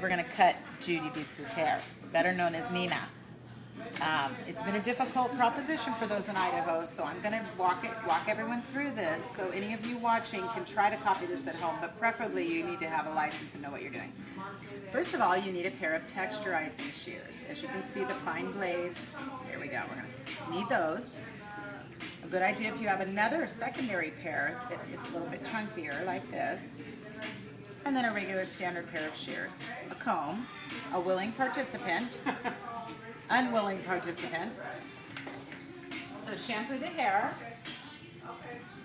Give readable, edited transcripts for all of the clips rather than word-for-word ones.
we're going to cut Judy Dietz' hair, better known as Nina. It's been a difficult proposition for those in Idaho, so I'm going to walk everyone through this so any of you watching can try to copy this at home, but preferably you need to have a license and know what you're doing. First of all, you need a pair of texturizing shears. As you can see, the fine blades, there we go, we're going to need those. A good idea if you have another secondary pair that is a little bit chunkier like this, and then a regular standard pair of shears. A comb, a willing participant, unwilling participant. So shampoo the hair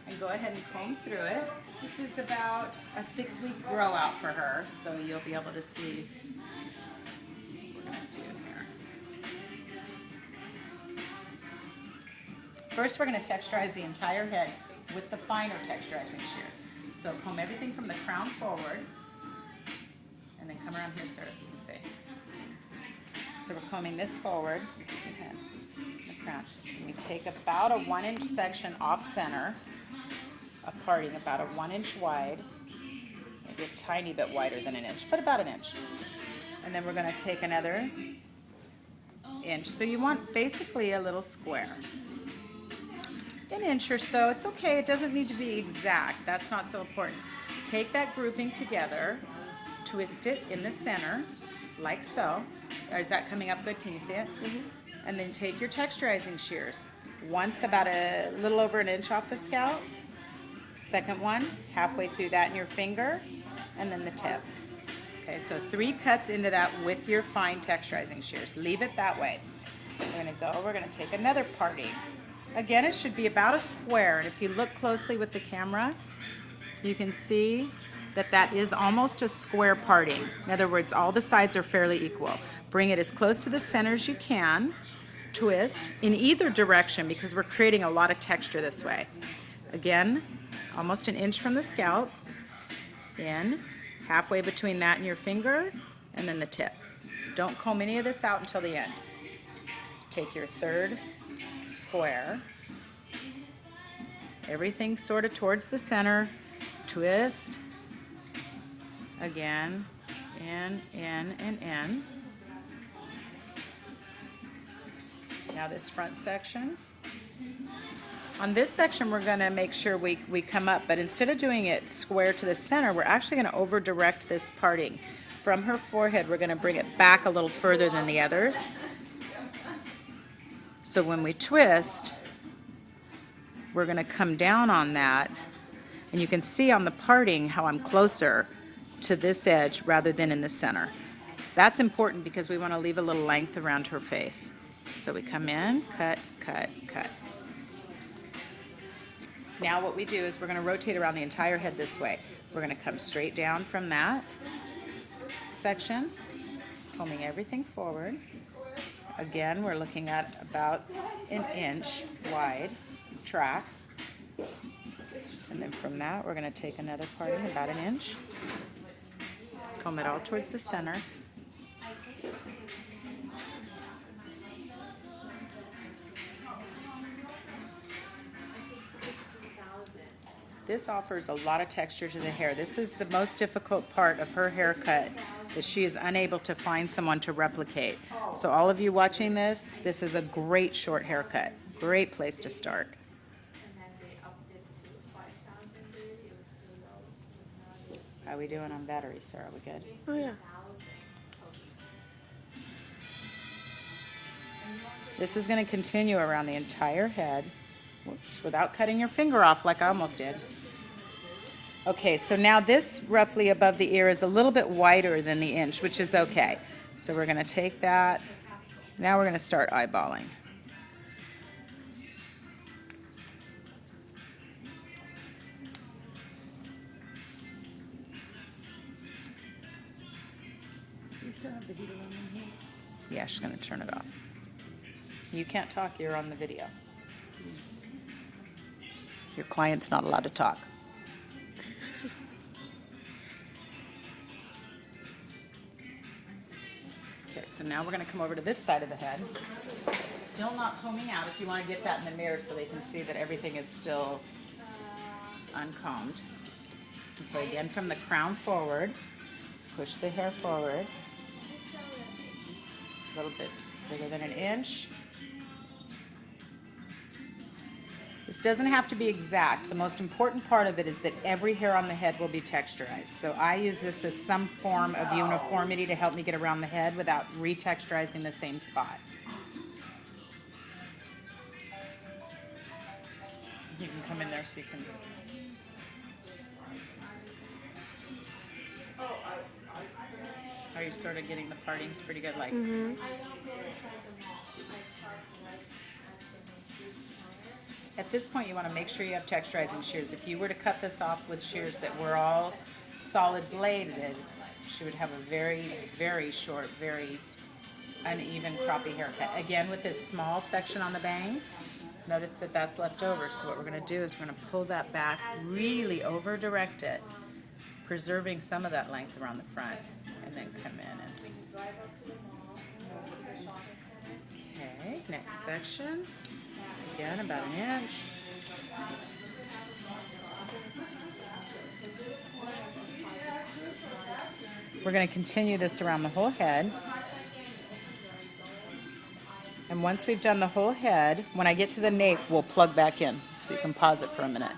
and go ahead and comb through it. This is about a 6-week grow out for her, so you'll be able to see what we're going to do here. First, we're going to texturize the entire head with the finer texturizing shears. So comb everything from the crown forward, and then come around here, Sarah, so you can see. So we're combing this forward, the crown. And we take about a 1-inch section off center, a parting about a 1-inch wide, maybe a tiny bit wider than an inch, but about an inch. And then we're going to take another inch. So you want basically a little square. An inch or so, it's okay, it doesn't need to be exact, that's not so important. Take that grouping together, twist it in the center, like so. Is that coming up good? Can you see it? Mm-hmm. And then take your texturizing shears. Once about a little over an inch off the scalp, second one, halfway through that in your finger, and then the tip. Okay, so 3 cuts into that with your fine texturizing shears. Leave it that way. We're gonna take another parting. Again, it should be about a square, and if you look closely with the camera, you can see that that is almost a square parting. In other words, all the sides are fairly equal. Bring it as close to the center as you can. Twist in either direction because we're creating a lot of texture this way. Again, almost an inch from the scalp, in, halfway between that and your finger, and then the tip. Don't comb any of this out until the end. Take your third square, everything sort of towards the center, twist, again, in, and in. Now this front section. On this section we're going to make sure we come up, but instead of doing it square to the center, we're actually going to over direct this parting. From her forehead we're going to bring it back a little further than the others. So when we twist, we're going to come down on that, and you can see on the parting how I'm closer to this edge rather than in the center. That's important because we want to leave a little length around her face. So we come in, cut, cut, cut. Now what we do is we're going to rotate around the entire head this way. We're going to come straight down from that section, combing everything forward. Again, we're looking at about an inch wide track. And then from that, we're going to take another parting about an inch. Comb it all towards the center. This offers a lot of texture to the hair. This is the most difficult part of her haircut that she is unable to find someone to replicate. So all of you watching this, this is a great short haircut. Great place to start. How are we doing on battery, Sarah? We good? Oh yeah. This is going to continue around the entire head. Whoops, without cutting your finger off like I almost did. Okay, so now this roughly above the ear is a little bit wider than the inch, which is okay. So we're going to take that. Now we're going to start eyeballing. Yeah, she's going to turn it off. You can't talk, you're on the video. Your client's not allowed to talk. Okay, so now we're going to come over to this side of the head. Still not combing out if you want to get that in the mirror so they can see that everything is still uncombed. Okay, again from the crown forward, push the hair forward, little bit bigger than an inch. This doesn't have to be exact. The most important part of it is that every hair on the head will be texturized. So I use this as some form of uniformity to help me get around the head without retexturizing the same spot. You can come in there so you can... Are you sort of getting the partings pretty good? Like, At this point, you want to make sure you have texturizing shears. If you were to cut this off with shears that were all solid bladed, she would have a very, very short, very uneven croppy haircut. Again, with this small section on the bang, notice that that's left over. So what we're going to do is we're going to pull that back, really over direct it, preserving some of that length around the front, and then come in and... Okay, next section. Again, about an inch. We're going to continue this around the whole head. And once we've done the whole head, when I get to the nape, we'll plug back in. So you can pause it for a minute.